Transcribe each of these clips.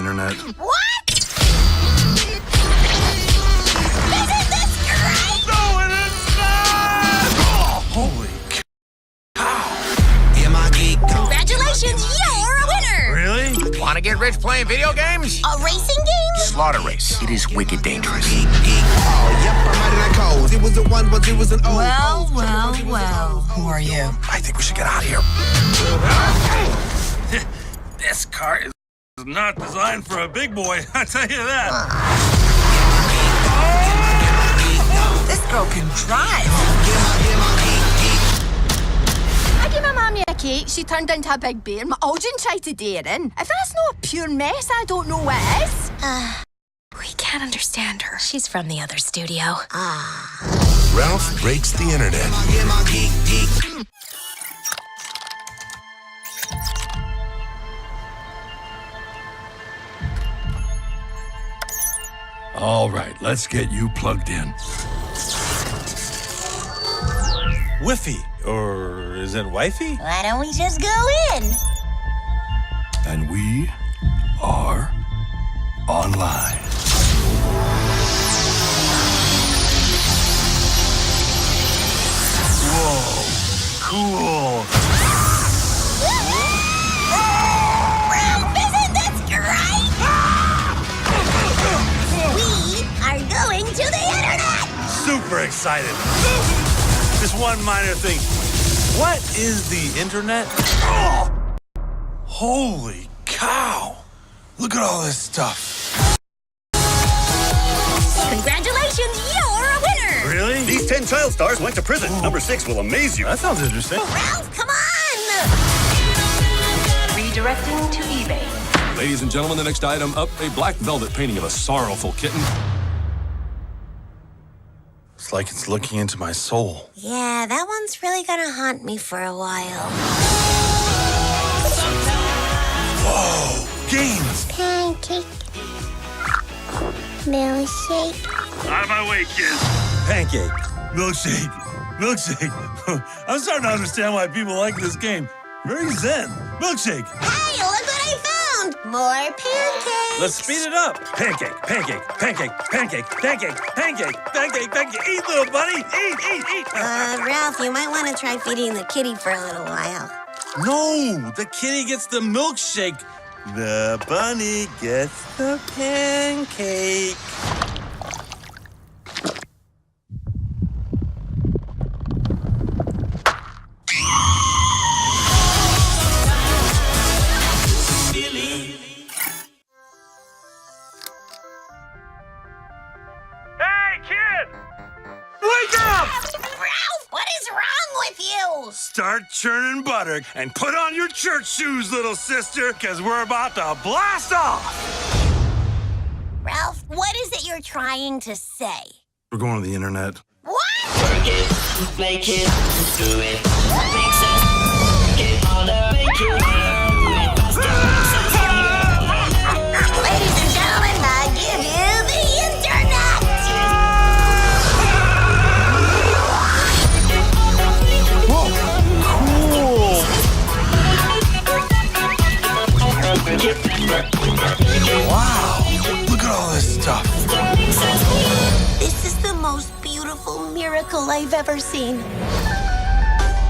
internet. What? Isn't this great? No, it is not! Oh, holy cow. Congratulations, you're a winner! Really? Want to get rich playing video games? A racing game? Slaughter Race. It is wicked dangerous. Well. Who are you? I think we should get out of here. This car is not designed for a big boy, I tell you that. This girl can drive. I gave my mammy a cake, she turned into a big bear. My Algin tried to dare in. If that's not a pure mess, I don't know what is. We can't understand her. She's from the other studio. Ralph Breaks the Internet. All right, let's get you plugged in. Wiffy, or is it wifey? Why don't we just go in? And we are online. Whoa, cool. Ralph, isn't this great? We are going to the internet! Super excited. Just one minor thing. What is the internet? Oh! Holy cow! Look at all this stuff. Congratulations, you're a winner! Really? These 10 child stars went to prison. Number 6 will amaze you. That sounds interesting. Ralph, come on! Redirecting to eBay. Ladies and gentlemen, the next item up, a black velvet painting of a sorrowful kitten. It's like it's looking into my soul. Yeah, that one's really gonna haunt me for a while. Whoa! Games! Pancake. Milkshake. Out of my way, kids. Pancake. Milkshake. Milkshake. I'm starting to understand why people like this game. Very zen. Milkshake. Hey, look what I found! More pancakes! Let's speed it up. Pancake, pancake, pancake, pancake, pancake, pancake, pancake, pancake. Eat, little buddy. Eat. Ralph, you might want to try feeding the kitty for a little while. No, the kitty gets the milkshake. The bunny gets the pancake. Hey, kid! Wake up! Ralph, what is wrong with you? Start churning butter and put on your church shoes, little sister, because we're about to blast off. Ralph, what is it you're trying to say? We're going to the internet. What? Work it, make it, do it. Makes us get harder, make it better, do it faster. Ladies and gentlemen, I give you the internet! Whoa, cool. Wow, look at all this stuff. This is the most beautiful miracle I've ever seen.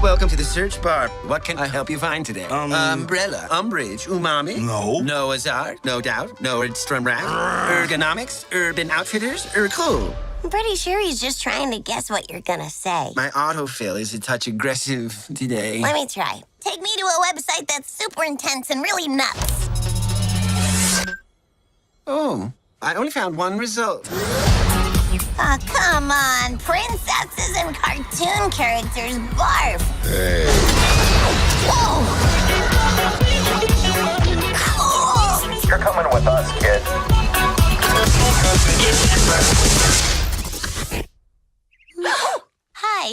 Welcome to the search bar. What can I help you find today? Umbrella, umbrage, umami. No. Noah's Ark, no doubt. Nordstrom Rack, ergonomics, Urban Outfitters, cool. I'm pretty sure he's just trying to guess what you're gonna say. My autofill is a touch aggressive today. Let me try. Take me to a website that's super intense and really nuts. Oh, I only found one result. Oh, come on. Princesses and cartoon characters barf. Hey. Whoa! Cool! You're coming with us, kid. Hi.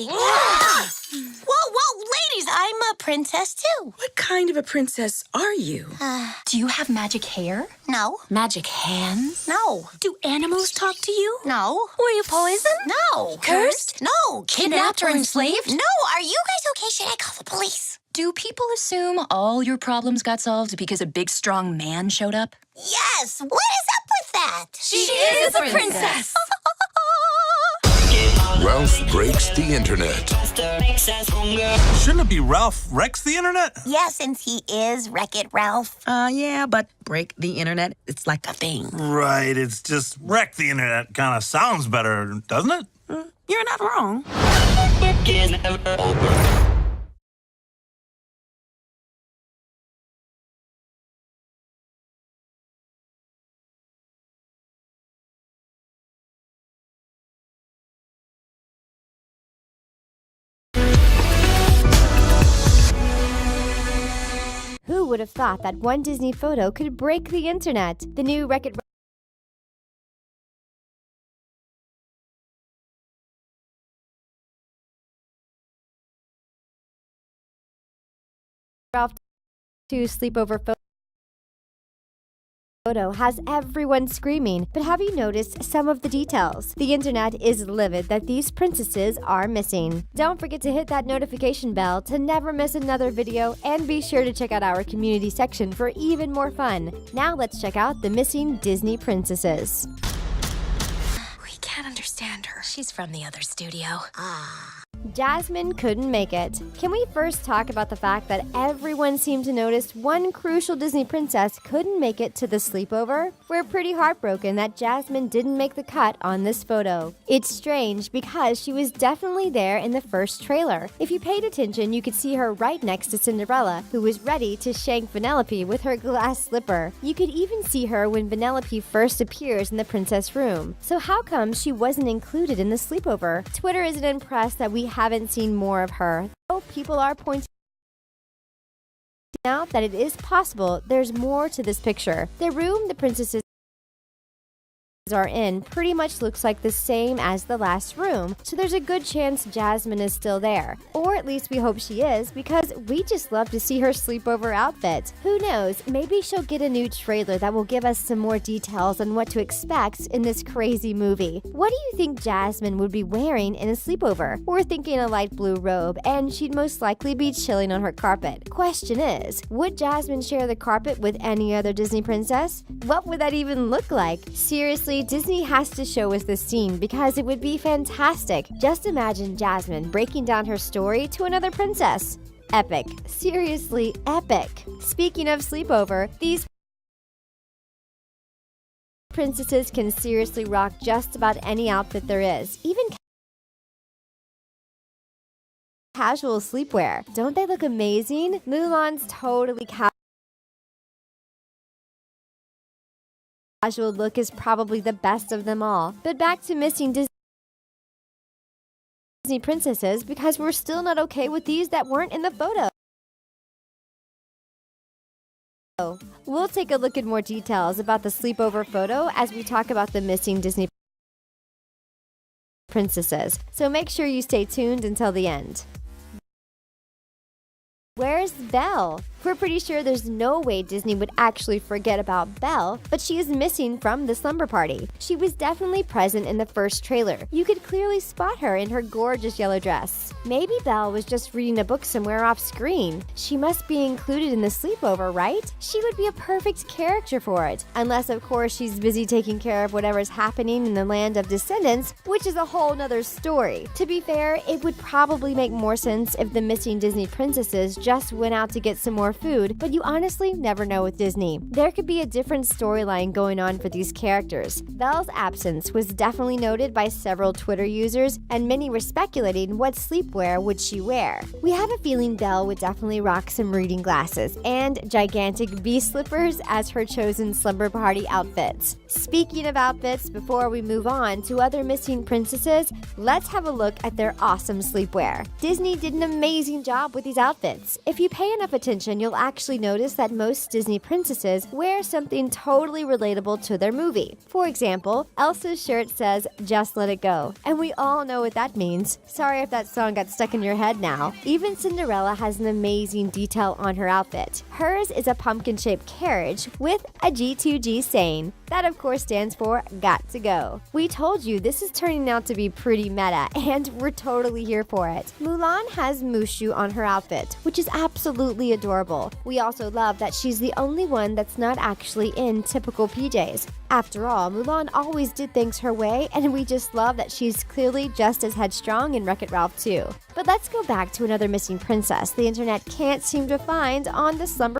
Whoa, ladies, I'm a princess too. What kind of a princess are you? Do you have magic hair? No. Magic hands? No. Do animals talk to you? No. Were you poisoned? No. Cursed? No. Kidnapped or enslaved? No. Are you guys okay? Should I call the police? Do people assume all your problems got solved because a big, strong man showed up? Yes, what is up with that? She is a princess. Ralph Breaks the Internet. Shouldn't it be Ralph Wrecks the Internet? Yeah, since he is Wreck-It Ralph. Yeah, but break the internet, it's like a thing. Right, it's just Wreck the Internet kind of sounds better, doesn't it? You're not wrong. Who would have thought that one Disney photo could break the internet? The new Wreck-It Ralph 2 sleepover photo has everyone screaming, but have you noticed some of the details? The internet is livid that these princesses are missing. Don't forget to hit that notification bell to never miss another video, and be sure to check out our community section for even more fun. Now let's check out the missing Disney princesses. We can't understand her. She's from the other studio. Jasmine couldn't make it. Can we first talk about the fact that everyone seemed to notice one crucial Disney princess couldn't make it to the sleepover? We're pretty heartbroken that Jasmine didn't make the cut on this photo. It's strange because she was definitely there in the first trailer. If you paid attention, you could see her right next to Cinderella, who was ready to shank Vanellope with her glass slipper. You could even see her when Vanellope first appears in the princess room. So how come she wasn't included in the sleepover? Twitter isn't impressed that we haven't seen more of her, though people are pointing out that it is possible there's more to this picture. The room the princesses are in pretty much looks like the same as the last room, so there's a good chance Jasmine is still there. Or at least we hope she is, because we just love to see her sleepover outfit. Who knows, maybe she'll get a new trailer that will give us some more details on what to expect in this crazy movie. What do you think Jasmine would be wearing in a sleepover? We're thinking a light blue robe, and she'd most likely be chilling on her carpet. Question is, would Jasmine share the carpet with any other Disney princess? What would that even look like? Seriously, Disney has to show us this scene because it would be fantastic. Just imagine Jasmine breaking down her story to another princess. Epic. Seriously, epic. Speaking of sleepover, these princesses can seriously rock just about any outfit there is, even casual sleepwear. Don't they look amazing? Mulan's totally casual look is probably the best of them all. But back to missing Disney princesses, because we're still not okay with these that weren't in the photo. We'll take a look at more details about the sleepover photo as we talk about the missing Disney princesses. So make sure you stay tuned until the end. Where's Belle? We're pretty sure there's no way Disney would actually forget about Belle, but she is missing from the slumber party. She was definitely present in the first trailer. You could clearly spot her in her gorgeous yellow dress. Maybe Belle was just reading a book somewhere off screen. She must be included in the sleepover, right? She would be a perfect character for it. Unless, of course, she's busy taking care of whatever's happening in the land of descendants, which is a whole nother story. To be fair, it would probably make more sense if the missing Disney princesses just went out to get some more food, but you honestly never know with Disney. There could be a different storyline going on for these characters. Belle's absence was definitely noted by several Twitter users, and many were speculating what sleepwear would she wear. We have a feeling Belle would definitely rock some reading glasses and gigantic bee slippers as her chosen slumber party outfits. Speaking of outfits, before we move on to other missing princesses, let's have a look at their awesome sleepwear. Disney did an amazing job with these outfits. If you pay enough attention, you'll actually notice that most Disney princesses wear something totally relatable to their movie. For example, Elsa's shirt says, "Just let it go," and we all know what that means. Sorry if that song got stuck in your head now. Even Cinderella has an amazing detail on her outfit. Hers is a pumpkin-shaped carriage with a G2G saying. That, of course, stands for Got to Go. We told you this is turning out to be pretty meta, and we're totally here for it. Mulan has Mushu on her outfit, which is She's absolutely adorable. We also love that she's the only one that's not actually in typical PJs. After all, Mulan always did things her way, and we just love that she's clearly just as headstrong in Wreck-It Ralph 2. But let's go back to another missing princess the internet can't seem to find on the Slumber.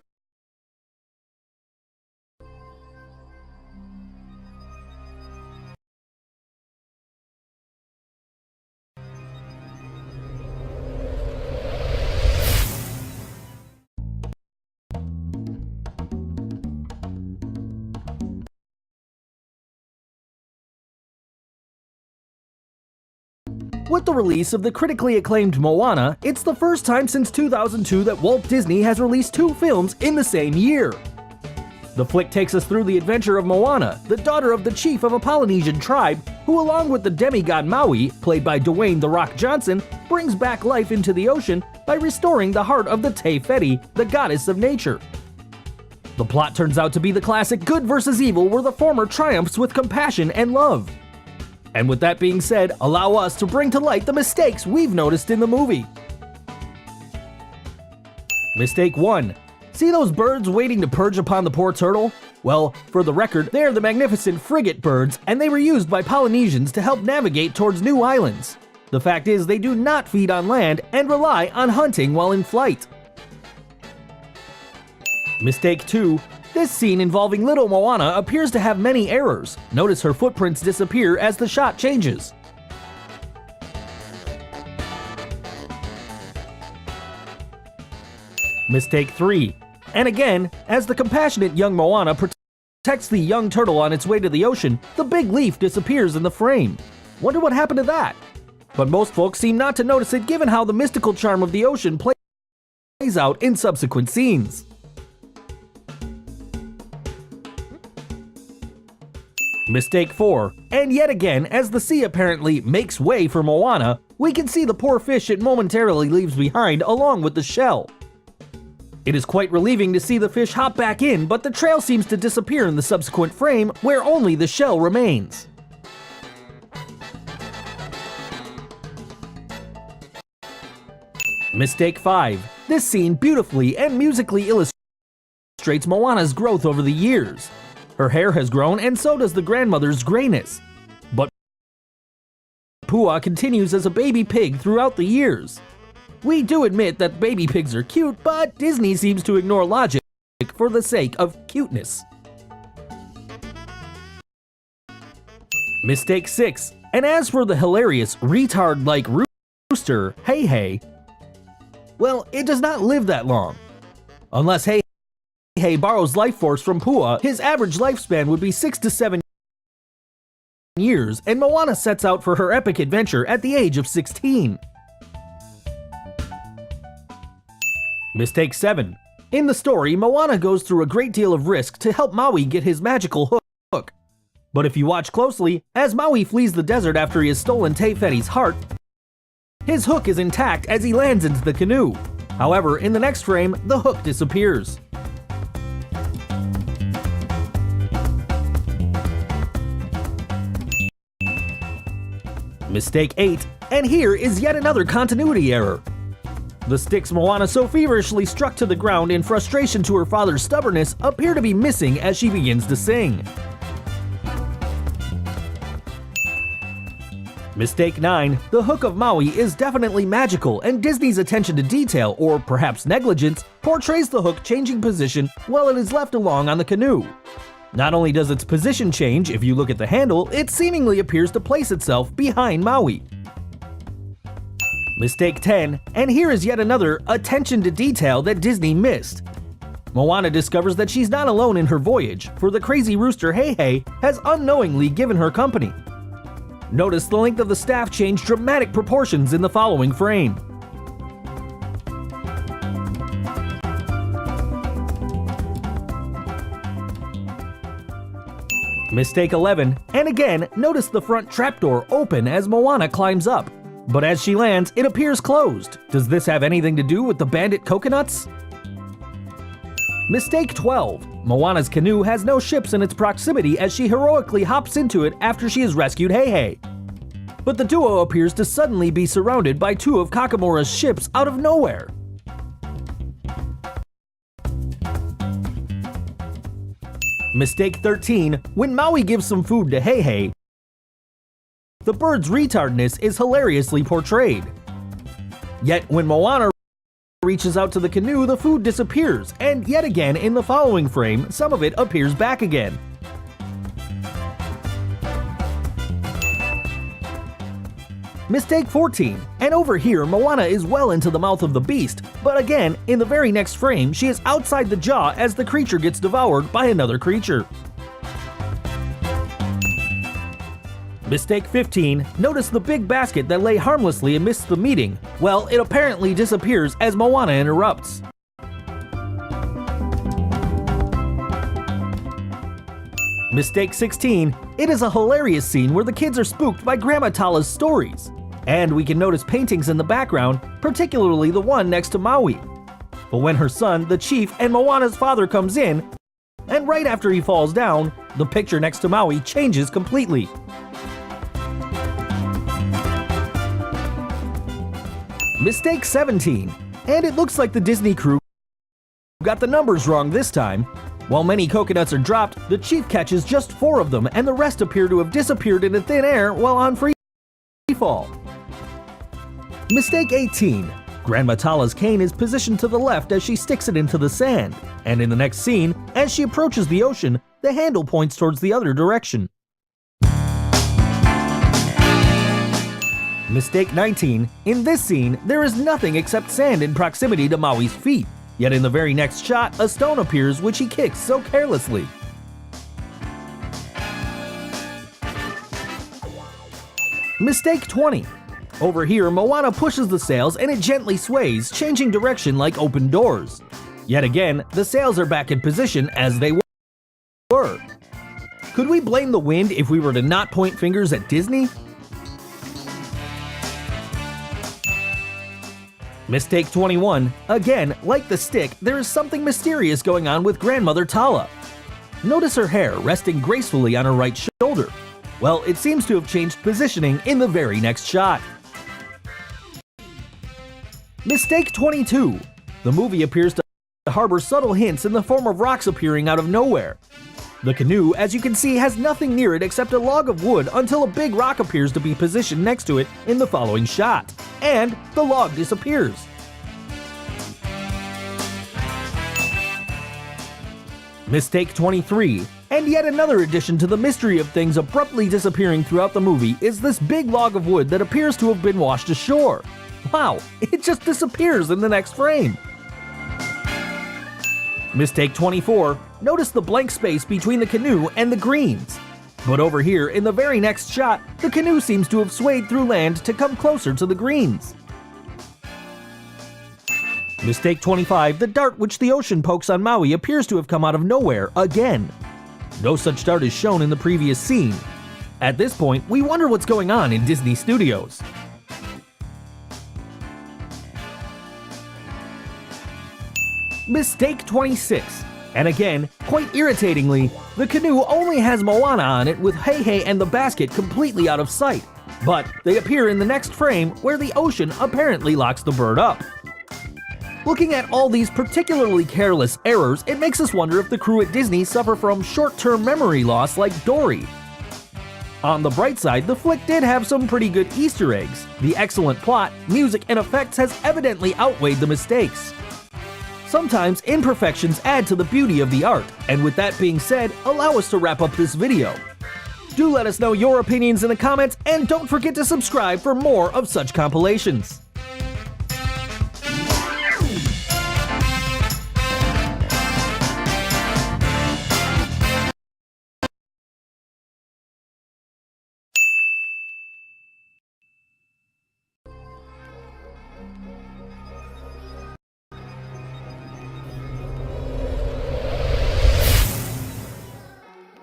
With the release of the critically acclaimed Moana, it's the first time since 2002 that Walt Disney has released 2 films in the same year. The flick takes us through the adventure of Moana, the daughter of the chief of a Polynesian tribe, who along with the demigod Maui, played by Dwayne "The Rock" Johnson, brings back life into the ocean by restoring the heart of the Te Feti, the goddess of nature. The plot turns out to be the classic good versus evil, where the former triumphs with compassion and love. And with that being said, allow us to bring to light the mistakes we've noticed in the movie. Mistake 1. See those birds waiting to perch upon the poor turtle? Well, for the record, they are the magnificent frigate birds, and they were used by Polynesians to help navigate towards new islands. The fact is, they do not feed on land and rely on hunting while in flight. Mistake 2. This scene involving little Moana appears to have many errors. Notice her footprints disappear as the shot changes. Mistake 3. And again, as the compassionate young Moana protects the young turtle on its way to the ocean, the big leaf disappears in the frame. Wonder what happened to that? But most folks seem not to notice it given how the mystical charm of the ocean plays out in subsequent scenes. Mistake 4. And yet again, as the sea apparently makes way for Moana, we can see the poor fish it momentarily leaves behind along with the shell. It is quite relieving to see the fish hop back in, but the trail seems to disappear in the subsequent frame where only the shell remains. Mistake 5. This scene beautifully and musically illustrates Moana's growth over the years. Her hair has grown, and so does the grandmother's grayness. But Pua continues as a baby pig throughout the years. We do admit that baby pigs are cute, but Disney seems to ignore logic for the sake of cuteness. Mistake 6. And as for the hilarious retard-like rooster, Hey Hey, well, it does not live that long. Unless Hey Hey borrows life force from Pua, his average lifespan would be 6 to 7 years, and Moana sets out for her epic adventure at the age of 16. Mistake 7. In the story, Moana goes through a great deal of risk to help Maui get his magical hook. But if you watch closely, as Maui flees the desert after he has stolen Te Feti's heart, his hook is intact as he lands into the canoe. However, in the next frame, the hook disappears. Mistake 8, and here is yet another continuity error. The sticks Moana so feverishly struck to the ground in frustration to her father's stubbornness appear to be missing as she begins to sing. Mistake 9, the hook of Maui is definitely magical, and Disney's attention to detail, or perhaps negligence, portrays the hook changing position while it is left along on the canoe. Not only does its position change, if you look at the handle, it seemingly appears to place itself behind Maui. Mistake 10, and here is yet another attention to detail that Disney missed. Moana discovers that she's not alone in her voyage, for the crazy rooster Hey Hey has unknowingly given her company. Notice the length of the staff change dramatic proportions in the following frame. Mistake 11, and again, notice the front trapdoor open as Moana climbs up. But as she lands, it appears closed. Does this have anything to do with the bandit coconuts? Mistake 12, Moana's canoe has no ships in its proximity as she heroically hops into it after she has rescued Hey Hey. But the duo appears to suddenly be surrounded by 2 of Kakamura's ships out of nowhere. Mistake 13, when Maui gives some food to Heihei, the bird's retardness is hilariously portrayed. Yet when Moana reaches out to the canoe, the food disappears, and yet again in the following frame, some of it appears back again. Mistake 14, and over here Moana is well into the mouth of the beast, but again, in the very next frame, she is outside the jaw as the creature gets devoured by another creature. Mistake 15, notice the big basket that lay harmlessly amidst the meeting. Well, it apparently disappears as Moana interrupts. Mistake 16, it is a hilarious scene where the kids are spooked by Grandma Tala's stories. And we can notice paintings in the background, particularly the one next to Maui. But when her son, the chief, and Moana's father comes in, and right after he falls down, the picture next to Maui changes completely. Mistake 17, and it looks like the Disney crew got the numbers wrong this time. While many coconuts are dropped, the chief catches just 4 of them, and the rest appear to have disappeared into thin air while on free fall. Mistake 18, Grandma Tala's cane is positioned to the left as she sticks it into the sand, and in the next scene, as she approaches the ocean, the handle points towards the other direction. Mistake 19, in this scene, there is nothing except sand in proximity to Maui's feet, yet in the very next shot, a stone appears which he kicks so carelessly. Mistake 20, over here Moana pushes the sails and it gently sways, changing direction like open doors. Yet again, the sails are back in position as they were. Could we blame the wind if we were to not point fingers at Disney? Mistake 21, again, like the stick, there is something mysterious going on with Grandmother Tala. Notice her hair resting gracefully on her right shoulder. Well, it seems to have changed positioning in the very next shot. Mistake 22, the movie appears to harbor subtle hints in the form of rocks appearing out of nowhere. The canoe, as you can see, has nothing near it except a log of wood until a big rock appears to be positioned next to it in the following shot, and the log disappears. Mistake 23, and yet another addition to the mystery of things abruptly disappearing throughout the movie is this big log of wood that appears to have been washed ashore. Wow, it just disappears in the next frame. Mistake 24, notice the blank space between the canoe and the greens. But over here, in the very next shot, the canoe seems to have swayed through land to come closer to the greens. Mistake 25, the dart which the ocean pokes on Maui appears to have come out of nowhere again. No such dart is shown in the previous scene. At this point, we wonder what's going on in Disney Studios. Mistake 26, and again, quite irritatingly, the canoe only has Moana on it with Heihei and the basket completely out of sight, but they appear in the next frame where the ocean apparently locks the bird up. Looking at all these particularly careless errors, it makes us wonder if the crew at Disney suffer from short-term memory loss like Dory. On the bright side, the flick did have some pretty good Easter eggs. The excellent plot, music, and effects has evidently outweighed the mistakes. Sometimes imperfections add to the beauty of the art, and with that being said, allow us to wrap up this video. Do let us know your opinions in the comments, and don't forget to subscribe for more of such compilations.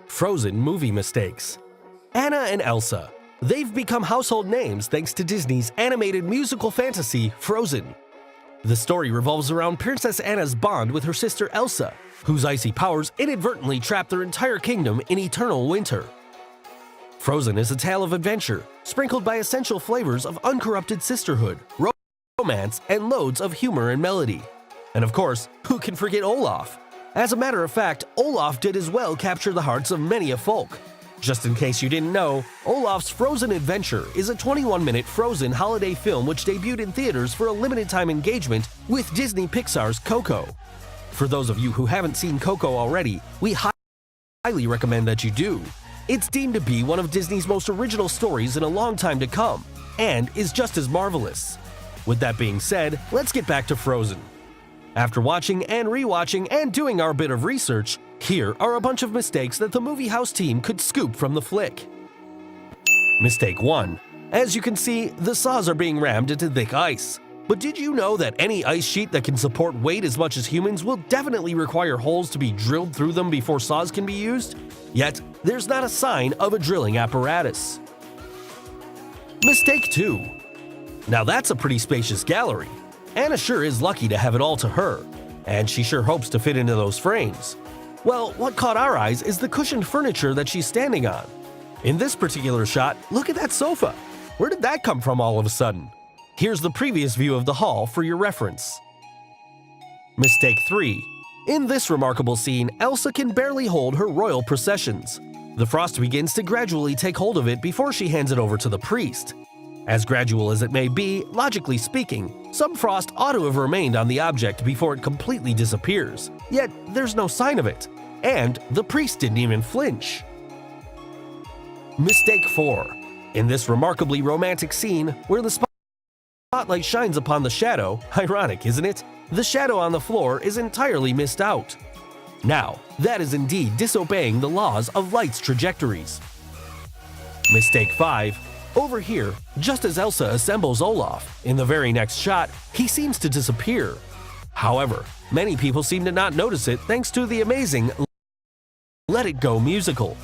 Frozen movie mistakes. Anna and Elsa. They've become household names thanks to Disney's animated musical fantasy, Frozen. The story revolves around Princess Anna's bond with her sister Elsa, whose icy powers inadvertently trap their entire kingdom in eternal winter. Frozen is a tale of adventure, sprinkled by essential flavors of uncorrupted sisterhood, romance, and loads of humor and melody. And of course, who can forget Olaf? As a matter of fact, Olaf did as well capture the hearts of many a folk. Just in case you didn't know, Olaf's Frozen Adventure is a 21-minute Frozen holiday film which debuted in theaters for a limited-time engagement with Disney Pixar's Coco. For those of you who haven't seen Coco already, we highly recommend that you do. It's deemed to be one of Disney's most original stories in a long time to come, and is just as marvelous. With that being said, let's get back to Frozen. After watching and rewatching and doing our bit of research, here are a bunch of mistakes that the Movie House team could scoop from the flick. Mistake 1. As you can see, the saws are being rammed into thick ice. But did you know that any ice sheet that can support weight as much as humans will definitely require holes to be drilled through them before saws can be used? Yet, there's not a sign of a drilling apparatus. Mistake 2. Now that's a pretty spacious gallery. Anna sure is lucky to have it all to her, and she sure hopes to fit into those frames. Well, what caught our eyes is the cushioned furniture that she's standing on. In this particular shot, look at that sofa. Where did that come from all of a sudden? Here's the previous view of the hall for your reference. Mistake 3. In this remarkable scene, Elsa can barely hold her royal processions. The frost begins to gradually take hold of it before she hands it over to the priest. As gradual as it may be, logically speaking, some frost ought to have remained on the object before it completely disappears, yet there's no sign of it, and the priest didn't even flinch. Mistake 4. In this remarkably romantic scene, where the spotlight shines upon the shadow, ironic isn't it? The shadow on the floor is entirely missed out. Now, that is indeed disobeying the laws of light's trajectories. Mistake 5. Over here, just as Elsa assembles Olaf, in the very next shot, he seems to disappear. However, many people seem to not notice it thanks to the amazing Let It Go musical.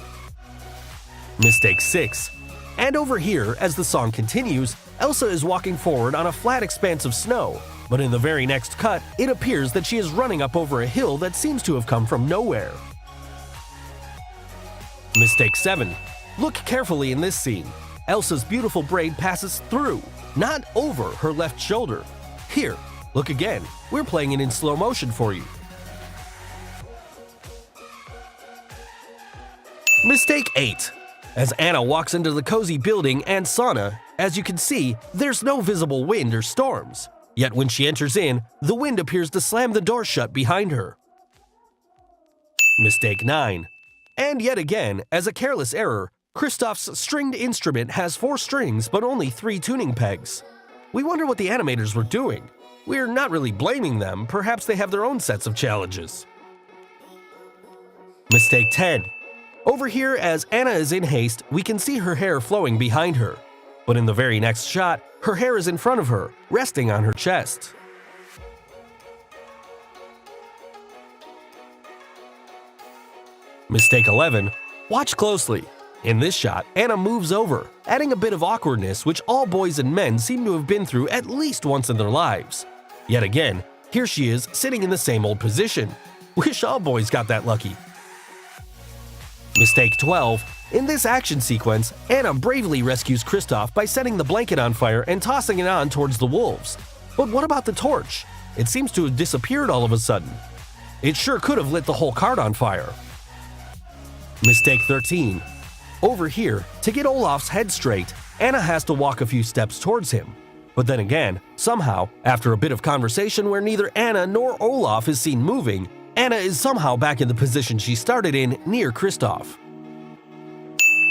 Mistake 6. And over here, as the song continues, Elsa is walking forward on a flat expanse of snow, but in the very next cut, it appears that she is running up over a hill that seems to have come from nowhere. Mistake 7. Look carefully in this scene. Elsa's beautiful braid passes through, not over her left shoulder. Here, look again. We're playing it in slow motion for you. Mistake 8. As Anna walks into the cozy building and sauna, as you can see, there's no visible wind or storms. Yet when she enters in, the wind appears to slam the door shut behind her. Mistake 9. And yet again, as a careless error, Kristoff's stringed instrument has 4 strings but only 3 tuning pegs. We wonder what the animators were doing. We're not really blaming them, perhaps they have their own sets of challenges. Mistake 10. Over here, as Anna is in haste, we can see her hair flowing behind her. But in the very next shot, her hair is in front of her, resting on her chest. Mistake 11. Watch closely. In this shot, Anna moves over, adding a bit of awkwardness which all boys and men seem to have been through at least once in their lives. Yet again, here she is sitting in the same old position. Wish all boys got that lucky. Mistake 12. In this action sequence, Anna bravely rescues Kristoff by setting the blanket on fire and tossing it on towards the wolves. But what about the torch? It seems to have disappeared all of a sudden. It sure could have lit the whole cart on fire. Mistake 13. Over here, to get Olaf's head straight, Anna has to walk a few steps towards him. But then again, somehow, after a bit of conversation where neither Anna nor Olaf is seen moving, Anna is somehow back in the position she started in near Kristoff.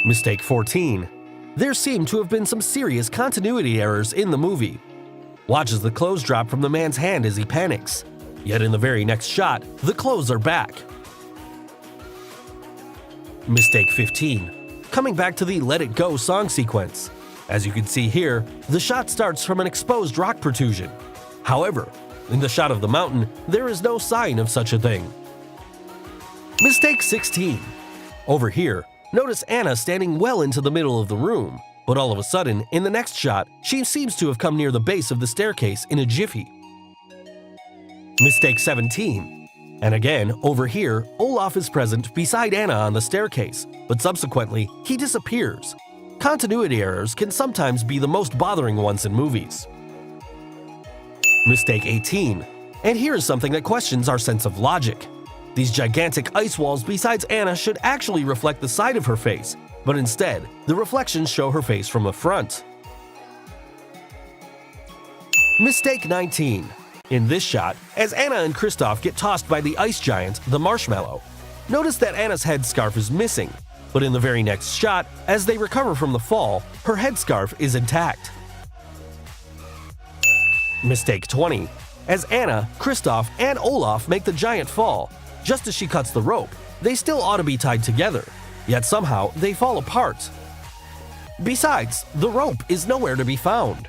Mistake 14. There seem to have been some serious continuity errors in the movie. Watch as the clothes drop from the man's hand as he panics. Yet in the very next shot, the clothes are back. Mistake 15. Coming back to the Let It Go song sequence. As you can see here, the shot starts from an exposed rock protrusion. However, in the shot of the mountain, there is no sign of such a thing. Mistake 16. Over here, notice Anna standing well into the middle of the room, but all of a sudden, in the next shot, she seems to have come near the base of the staircase in a jiffy. Mistake 17. And again, over here, Olaf is present beside Anna on the staircase, but subsequently, he disappears. Continuity errors can sometimes be the most bothering ones in movies. Mistake 18. And here is something that questions our sense of logic. These gigantic ice walls besides Anna should actually reflect the side of her face, but instead, the reflections show her face from the front. Mistake 19. In this shot, as Anna and Kristoff get tossed by the ice giant, the Marshmallow, notice that Anna's headscarf is missing, but in the very next shot, as they recover from the fall, her headscarf is intact. Mistake 20. As Anna, Kristoff, and Olaf make the giant fall, just as she cuts the rope, they still ought to be tied together, yet somehow they fall apart. Besides, the rope is nowhere to be found.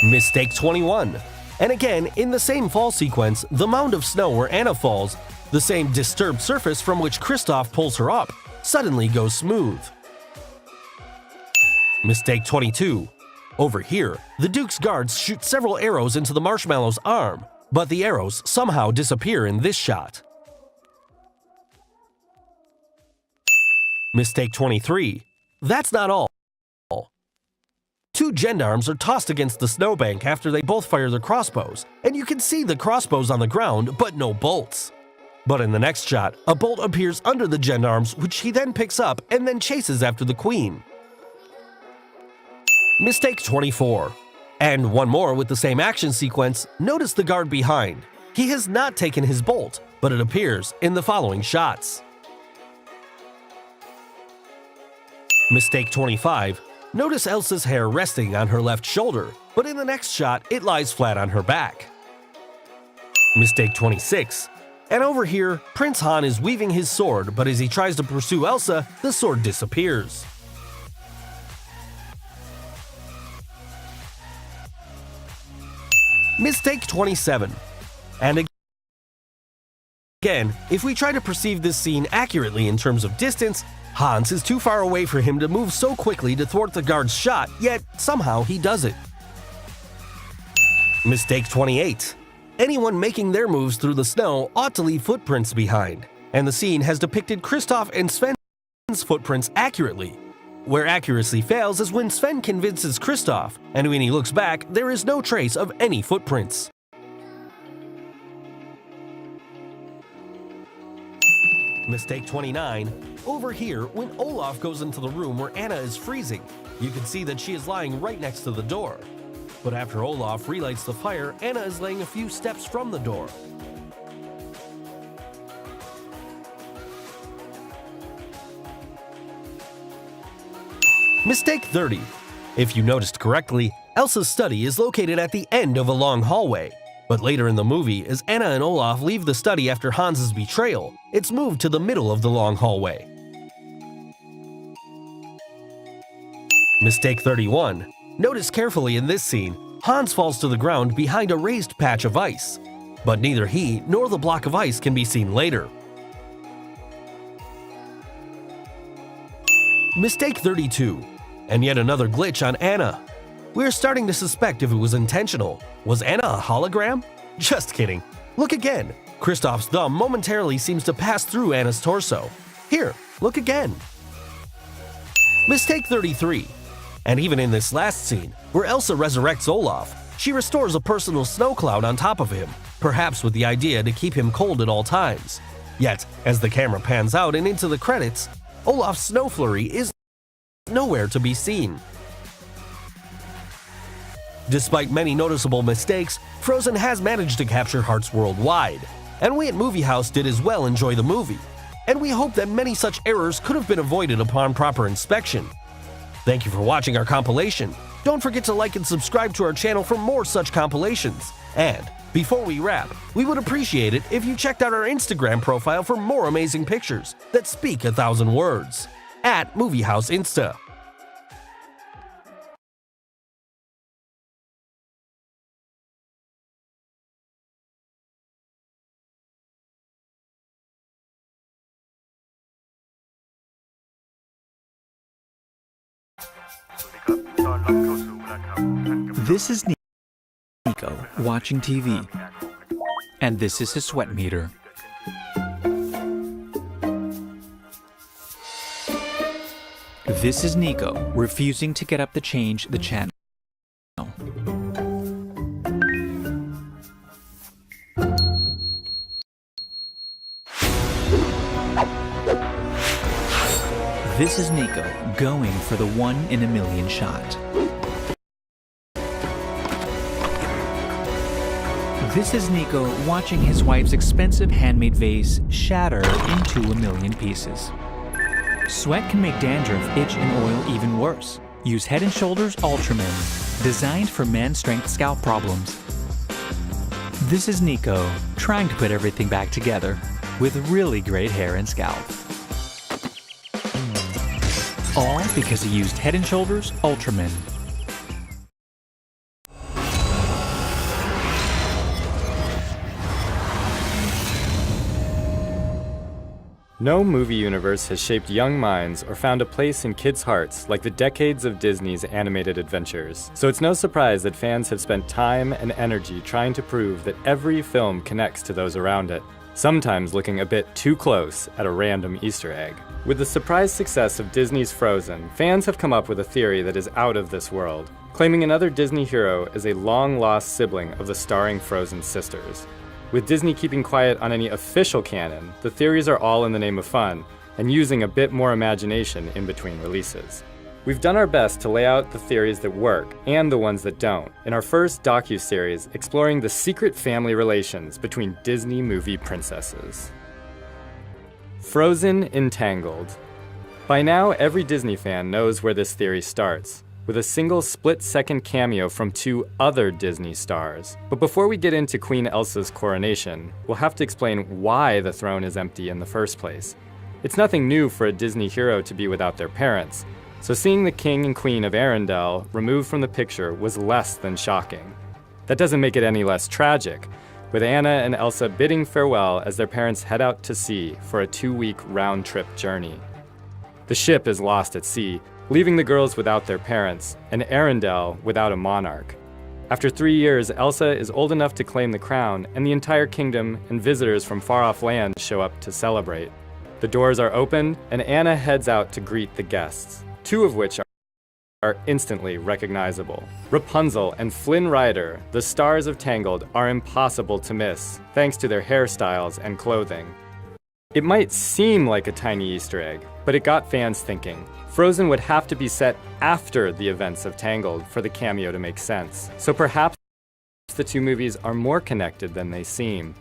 Mistake 21. And again, in the same fall sequence, the mound of snow where Anna falls, the same disturbed surface from which Kristoff pulls her up, suddenly goes smooth. Mistake 22. Over here, the Duke's guards shoot several arrows into the Marshmallow's arm, but the arrows somehow disappear in this shot. Mistake 23. That's not all. Two gendarmes are tossed against the snowbank after they both fire their crossbows, and you can see the crossbows on the ground, but no bolts. But in the next shot, a bolt appears under the gendarmes, which he then picks up and then chases after the queen. Mistake 24. And one more with the same action sequence, notice the guard behind. He has not taken his bolt, but it appears in the following shots. Mistake 25. Notice Elsa's hair resting on her left shoulder, but in the next shot, it lies flat on her back. Mistake 26. And over here, Prince Han is weaving his sword, but as he tries to pursue Elsa, the sword disappears. Mistake 27. And again, if we try to perceive this scene accurately in terms of distance, Hans is too far away for him to move so quickly to thwart the guard's shot, yet somehow he does it. Mistake 28. Anyone making their moves through the snow ought to leave footprints behind, and the scene has depicted Kristoff and Sven's footprints accurately. Where accuracy fails is when Sven convinces Kristoff, and when he looks back, there is no trace of any footprints. Mistake 29. Over here, when Olaf goes into the room where Anna is freezing, you can see that she is lying right next to the door. But after Olaf relights the fire, Anna is laying a few steps from the door. Mistake 30. If you noticed correctly, Elsa's study is located at the end of a long hallway. But later in the movie, as Anna and Olaf leave the study after Hans's betrayal, it's moved to the middle of the long hallway. Mistake 31. Notice carefully in this scene, Hans falls to the ground behind a raised patch of ice, but neither he nor the block of ice can be seen later. Mistake 32. And yet another glitch on Anna. We're starting to suspect if it was intentional. Was Anna a hologram? Just kidding. Look again. Kristoff's thumb momentarily seems to pass through Anna's torso. Here, look again. Mistake 33. And even in this last scene, where Elsa resurrects Olaf, she restores a personal snow cloud on top of him, perhaps with the idea to keep him cold at all times. Yet, as the camera pans out and into the credits, Olaf's snow flurry is nowhere to be seen. Despite many noticeable mistakes, Frozen has managed to capture hearts worldwide, and we at Movie House did as well enjoy the movie, and we hope that many such errors could have been avoided upon proper inspection. Thank you for watching our compilation. Don't forget to like and subscribe to our channel for more such compilations. And before we wrap, we would appreciate it if you checked out our Instagram profile for more amazing pictures that speak 1,000 words. At Movie House Insta. This is Nico watching TV, and this is his sweat meter. This is Nico refusing to get up to change the channel. This is Nico going for the 1 in a million shot. This is Nico watching his wife's expensive handmade vase shatter into a million pieces. Sweat can make dandruff, itch, and oil even worse. Use Head & Shoulders Ultra Men, designed for man strength scalp problems. This is Nico trying to put everything back together with really great hair and scalp. All because he used Head & Shoulders Ultra Men. No movie universe has shaped young minds or found a place in kids' hearts like the decades of Disney's animated adventures. So it's no surprise that fans have spent time and energy trying to prove that every film connects to those around it, sometimes looking a bit too close at a random Easter egg. With the surprise success of Disney's Frozen, fans have come up with a theory that is out of this world, claiming another Disney hero as a long-lost sibling of the starring Frozen sisters. With Disney keeping quiet on any official canon, the theories are all in the name of fun, and using a bit more imagination in between releases. We've done our best to lay out the theories that work, and the ones that don't, in our first docu-series exploring the secret family relations between Disney movie princesses. Frozen Entangled. By now, every Disney fan knows where this theory starts, with a single split-second cameo from 2 other Disney stars. But before we get into Queen Elsa's coronation, we'll have to explain why the throne is empty in the first place. It's nothing new for a Disney hero to be without their parents, so seeing the King and Queen of Arendelle removed from the picture was less than shocking. That doesn't make it any less tragic, with Anna and Elsa bidding farewell as their parents head out to sea for a 2-week round-trip journey. The ship is lost at sea, leaving the girls without their parents, and Arendelle without a monarch. After 3 years, Elsa is old enough to claim the crown, and the entire kingdom and visitors from far-off lands show up to celebrate. The doors are opened, and Anna heads out to greet the guests, 2 of which are instantly recognizable. Rapunzel and Flynn Rider, the stars of Tangled, are impossible to miss, thanks to their hairstyles and clothing. It might seem like a tiny Easter egg, but it got fans thinking. Frozen would have to be set after the events of Tangled for the cameo to make sense. So perhaps the 2 movies are more connected than they seem.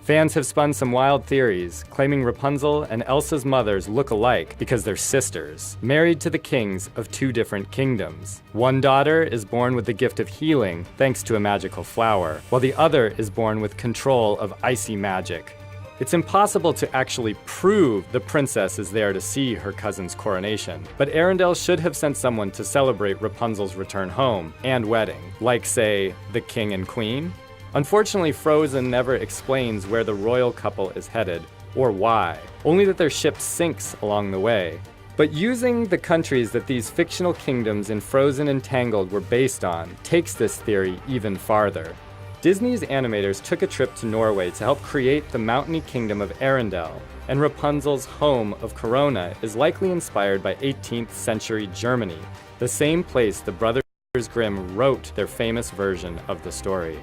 Fans have spun some wild theories, claiming Rapunzel and Elsa's mothers look alike because they're sisters, married to the kings of 2 different kingdoms. One daughter is born with the gift of healing, thanks to a magical flower, while the other is born with control of icy magic. It's impossible to actually prove the princess is there to see her cousin's coronation, but Arendelle should have sent someone to celebrate Rapunzel's return home and wedding, like, say, the king and queen. Unfortunately, Frozen never explains where the royal couple is headed, or why, only that their ship sinks along the way. But using the countries that these fictional kingdoms in Frozen and Tangled were based on takes this theory even farther. Disney's animators took a trip to Norway to help create the mountainy kingdom of Arendelle, and Rapunzel's home of Corona is likely inspired by 18th century Germany, the same place the Brothers Grimm wrote their famous version of the story.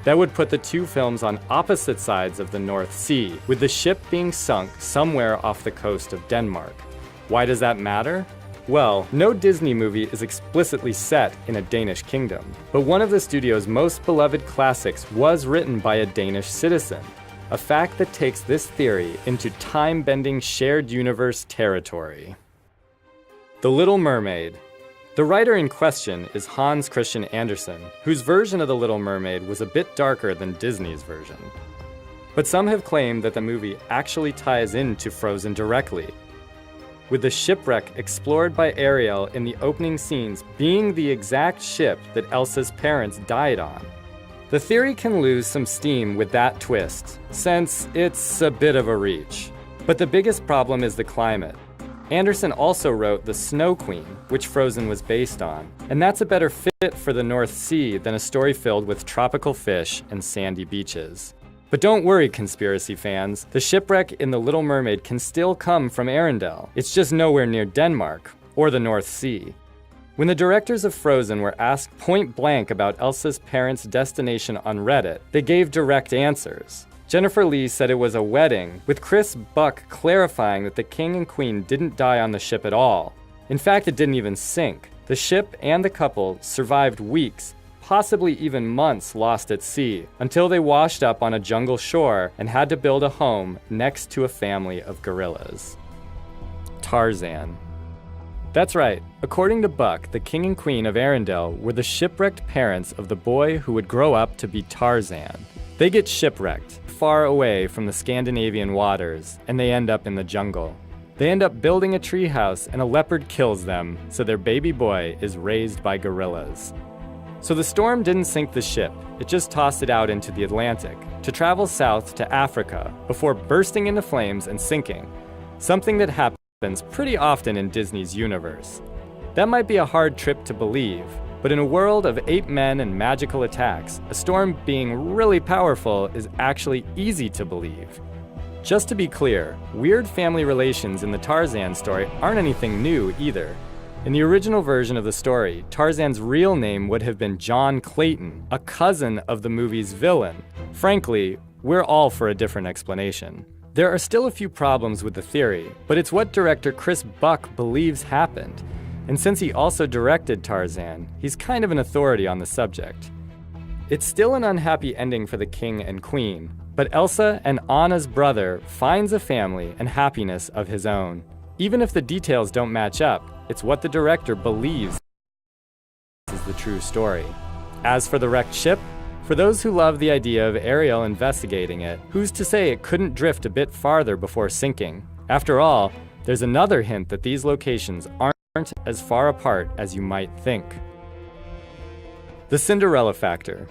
That would put the 2 films on opposite sides of the North Sea, with the ship being sunk somewhere off the coast of Denmark. Why does that matter? Well, no Disney movie is explicitly set in a Danish kingdom, but one of the studio's most beloved classics was written by a Danish citizen, a fact that takes this theory into time-bending shared universe territory. The Little Mermaid. The writer in question is Hans Christian Andersen, whose version of The Little Mermaid was a bit darker than Disney's version. But some have claimed that the movie actually ties into Frozen directly, with the shipwreck explored by Ariel in the opening scenes being the exact ship that Elsa's parents died on. The theory can lose some steam with that twist, since it's a bit of a reach. But the biggest problem is the climate. Andersen also wrote The Snow Queen, which Frozen was based on, and that's a better fit for the North Sea than a story filled with tropical fish and sandy beaches. But don't worry, conspiracy fans. The shipwreck in The Little Mermaid can still come from Arendelle. It's just nowhere near Denmark or the North Sea. When the directors of Frozen were asked point blank about Elsa's parents' destination on Reddit, they gave direct answers. Jennifer Lee said it was a wedding, with Chris Buck clarifying that the king and queen didn't die on the ship at all. In fact, it didn't even sink. The ship and the couple survived weeks, possibly even months lost at sea, until they washed up on a jungle shore and had to build a home next to a family of gorillas. Tarzan. That's right. According to Buck, the king and queen of Arendelle were the shipwrecked parents of the boy who would grow up to be Tarzan. They get shipwrecked, far away from the Scandinavian waters, and they end up in the jungle. They end up building a treehouse and a leopard kills them, so their baby boy is raised by gorillas. So the storm didn't sink the ship, it just tossed it out into the Atlantic, to travel south to Africa, before bursting into flames and sinking, something that happens pretty often in Disney's universe. That might be a hard trip to believe, but in a world of ape men and magical attacks, a storm being really powerful is actually easy to believe. Just to be clear, weird family relations in the Tarzan story aren't anything new either. In the original version of the story, Tarzan's real name would have been John Clayton, a cousin of the movie's villain. Frankly, we're all for a different explanation. There are still a few problems with the theory, but it's what director Chris Buck believes happened. And since he also directed Tarzan, he's kind of an authority on the subject. It's still an unhappy ending for the king and queen, but Elsa and Anna's brother finds a family and happiness of his own. Even if the details don't match up, it's what the director believes is the true story. As for the wrecked ship, for those who love the idea of Ariel investigating it, who's to say it couldn't drift a bit farther before sinking? After all, there's another hint that these locations aren't as far apart as you might think. The Cinderella factor.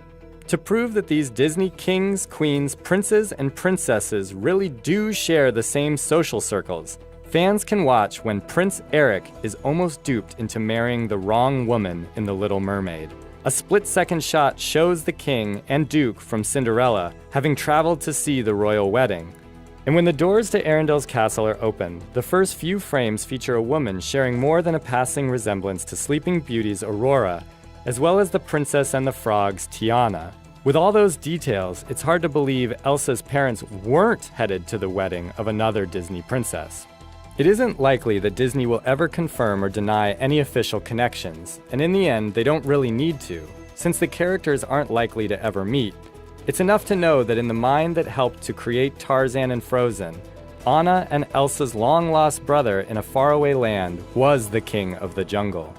To prove that these Disney kings, queens, princes, and princesses really do share the same social circles, fans can watch when Prince Eric is almost duped into marrying the wrong woman in The Little Mermaid. A split-second shot shows the king and duke from Cinderella having traveled to see the royal wedding. And when the doors to Arendelle's castle are open, the first few frames feature a woman sharing more than a passing resemblance to Sleeping Beauty's Aurora, as well as the Princess and the Frog's Tiana. With all those details, it's hard to believe Elsa's parents weren't headed to the wedding of another Disney princess. It isn't likely that Disney will ever confirm or deny any official connections, and in the end, they don't really need to, since the characters aren't likely to ever meet. It's enough to know that in the mind that helped to create Tarzan and Frozen, Anna and Elsa's long-lost brother in a faraway land was the king of the jungle.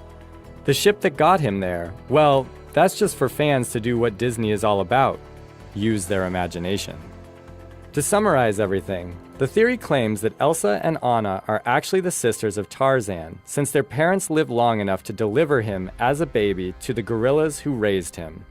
The ship that got him there, well, that's just for fans to do what Disney is all about, use their imagination. To summarize everything, the theory claims that Elsa and Anna are actually the sisters of Tarzan, since their parents lived long enough to deliver him as a baby to the gorillas who raised him.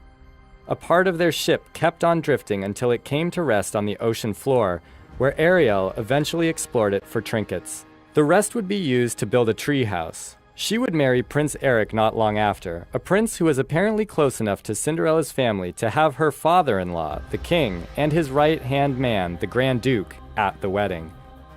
A part of their ship kept on drifting until it came to rest on the ocean floor, where Ariel eventually explored it for trinkets. The rest would be used to build a treehouse. She would marry Prince Eric not long after, a prince who was apparently close enough to Cinderella's family to have her father-in-law, the king, and his right-hand man, the Grand Duke, at the wedding.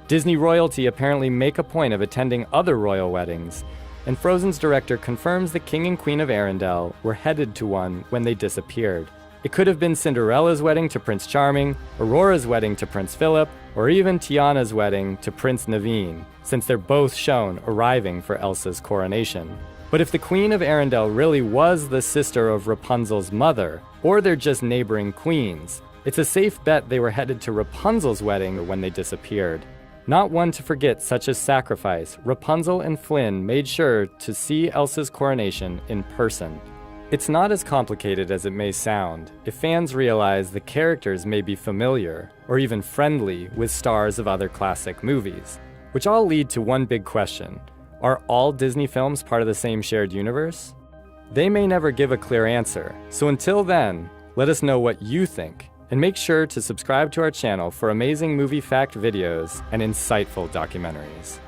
Disney royalty apparently make a point of attending other royal weddings, and Frozen's director confirms the king and queen of Arendelle were headed to one when they disappeared. It could have been Cinderella's wedding to Prince Charming, Aurora's wedding to Prince Philip, or even Tiana's wedding to Prince Naveen, since they're both shown arriving for Elsa's coronation. But if the Queen of Arendelle really was the sister of Rapunzel's mother, or they're just neighboring queens, it's a safe bet they were headed to Rapunzel's wedding when they disappeared. Not one to forget such a sacrifice, Rapunzel and Flynn made sure to see Elsa's coronation in person. It's not as complicated as it may sound if fans realize the characters may be familiar or even friendly with stars of other classic movies, which all lead to one big question. Are all Disney films part of the same shared universe? They may never give a clear answer, so until then, let us know what you think, and make sure to subscribe to our channel for amazing movie fact videos and insightful documentaries.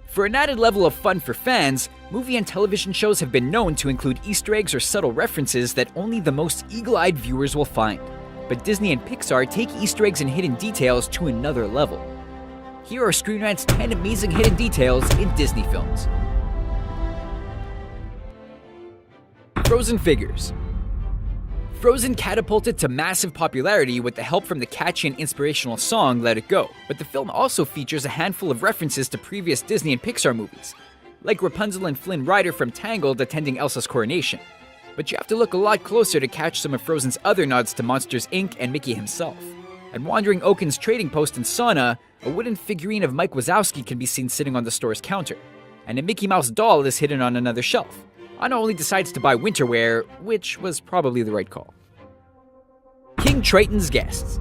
For an added level of fun for fans, Movie and television shows have been known to include Easter eggs or subtle references that only the most eagle-eyed viewers will find. But Disney and Pixar take Easter eggs and hidden details to another level. Here are Screen Rant's 10 amazing hidden details in Disney films. Frozen figures. Frozen catapulted to massive popularity with the help from the catchy and inspirational song Let It Go, but the film also features a handful of references to previous Disney and Pixar movies, like Rapunzel and Flynn Rider from Tangled attending Elsa's coronation. But you have to look a lot closer to catch some of Frozen's other nods to Monsters, Inc. and Mickey himself. At Wandering Oaken's trading post in Sauna, a wooden figurine of Mike Wazowski can be seen sitting on the store's counter, and a Mickey Mouse doll is hidden on another shelf. Anna only decides to buy winter wear, which was probably the right call. King Triton's guests.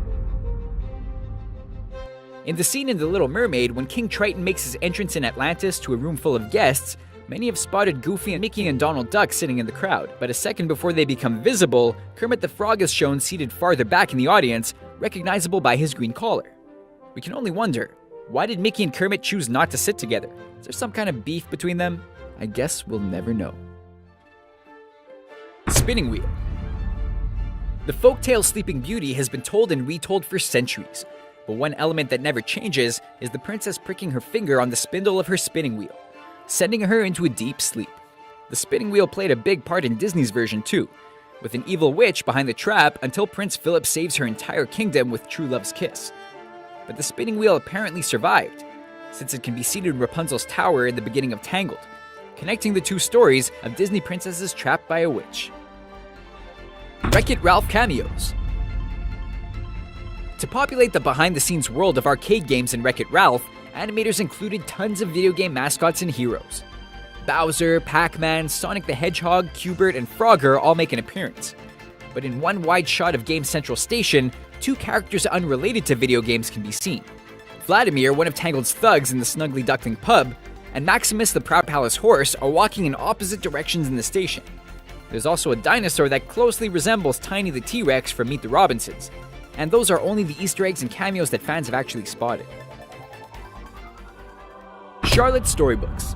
In the scene in The Little Mermaid, when King Triton makes his entrance in Atlantis to a room full of guests, many have spotted Goofy and Mickey and Donald Duck sitting in the crowd, but a second before they become visible, Kermit the Frog is shown seated farther back in the audience, recognizable by his green collar. We can only wonder, why did Mickey and Kermit choose not to sit together? Is there some kind of beef between them? I guess we'll never know. Spinning wheel. The folktale Sleeping Beauty has been told and retold for centuries, but one element that never changes is the princess pricking her finger on the spindle of her spinning wheel, sending her into a deep sleep. The spinning wheel played a big part in Disney's version too, with an evil witch behind the trap until Prince Philip saves her entire kingdom with true love's kiss. But the spinning wheel apparently survived, since it can be seen in Rapunzel's tower in the beginning of Tangled, connecting the two stories of Disney princesses trapped by a witch. Wreck-It Ralph cameos. To populate the behind-the-scenes world of arcade games in Wreck-It Ralph, animators included tons of video game mascots and heroes. Bowser, Pac-Man, Sonic the Hedgehog, Q*bert, and Frogger all make an appearance. But in one wide shot of Game Central Station, two characters unrelated to video games can be seen. Vladimir, one of Tangled's thugs in the Snuggly Duckling pub, and Maximus the Proud Palace horse are walking in opposite directions in the station. There's also a dinosaur that closely resembles Tiny the T-Rex from Meet the Robinsons, and those are only the Easter eggs and cameos that fans have actually spotted. Charlotte's storybooks.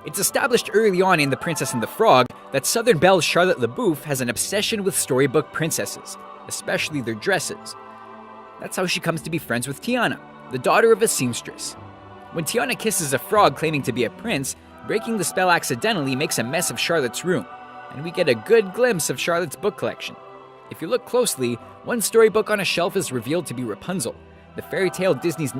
It's established early on in The Princess and the Frog that Southern belle Charlotte LaBouffe has an obsession with storybook princesses, especially their dresses. That's how she comes to be friends with Tiana, the daughter of a seamstress. When Tiana kisses a frog claiming to be a prince, breaking the spell accidentally makes a mess of Charlotte's room, and we get a good glimpse of Charlotte's book collection. If you look closely, one storybook on a shelf is revealed to be Rapunzel, the fairy tale Disney's